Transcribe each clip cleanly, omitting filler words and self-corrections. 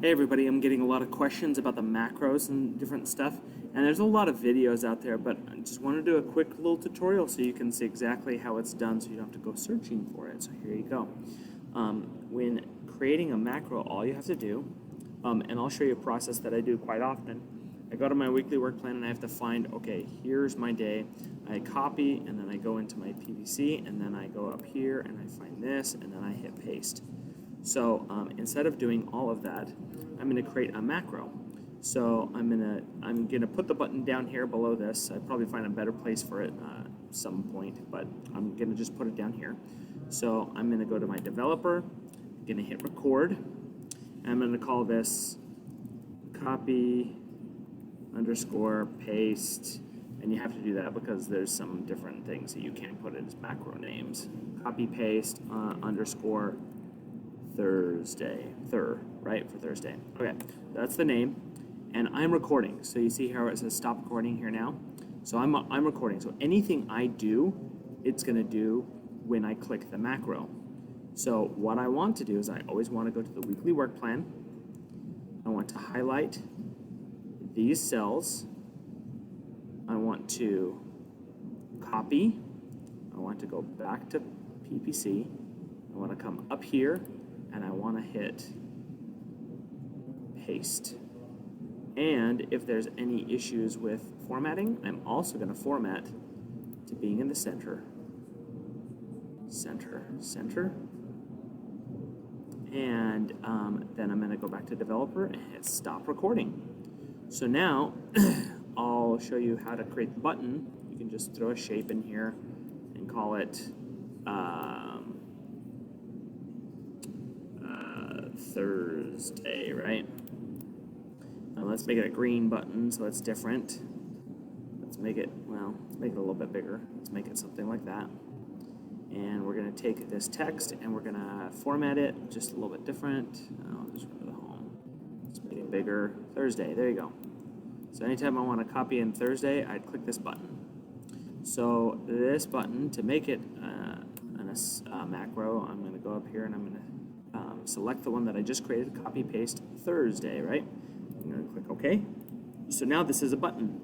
Hey everybody, I'm getting a lot of questions about the macros and different stuff, and there's a lot of videos out there, but I just want to do a quick little tutorial so you can see exactly how it's done so you don't have to go searching for it. So here you go. When creating a macro, all you have to do, and I'll show you a process that I do quite often. I go to my weekly work plan and I have to find, okay, here's my day. I copy and then I go into my PVC and then I go up here and I find this and then I hit paste. So instead of doing all of that, I'm going to create a macro. So I'm gonna put the button down here below this. I'd probably find a better place for it some point, but I'm gonna just put it down here. So I'm gonna go to my developer, I'm gonna hit record, and I'm gonna call this copy underscore paste, and you have to do that because there's some different things that you can't put it as macro names. Copy paste underscore Thursday, right, for Thursday. Okay, that's the name, and I'm recording. So you see how it says stop recording here now? So I'm recording. So anything I do, it's gonna do when I click the macro. So what I want to do is I always want to go to the weekly work plan. I want to highlight these cells. I want to copy. I want to go back to PPC. I want to come up here and I want to hit paste. And if there's any issues with formatting, I'm also going to format to being in the center. Center. And then I'm going to go back to developer and hit stop recording. So now I'll show you how to create the button. You can just throw a shape in here and call it Thursday, right? Now let's make it a green button so it's different. Let's make it a little bit bigger. Let's make it something like that. And we're going to take this text and we're going to format it just a little bit different. I'll just go to the home. Let's make it bigger. Thursday, there you go. So anytime I want to copy in Thursday, I'd click this button. So this button, to make it a macro, I'm going to go up here and I'm going to select the one that I just created, copy paste Thursday, right? I'm going to click OK. So now this is a button.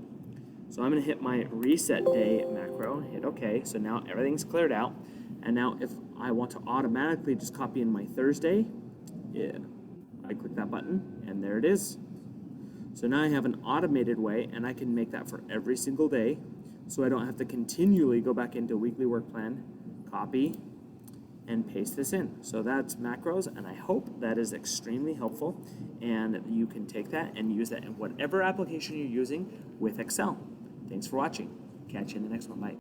So I'm going to hit my reset day macro, hit OK. So now everything's cleared out. And now if I want to automatically just copy in my Thursday, I click that button and there it is. So now I have an automated way and I can make that for every single day. So I don't have to continually go back into weekly work plan, copy, and paste this in. So that's macros, and I hope that is extremely helpful, and you can take that and use that in whatever application you're using with Excel. Thanks for watching. Catch you in the next one. Bye.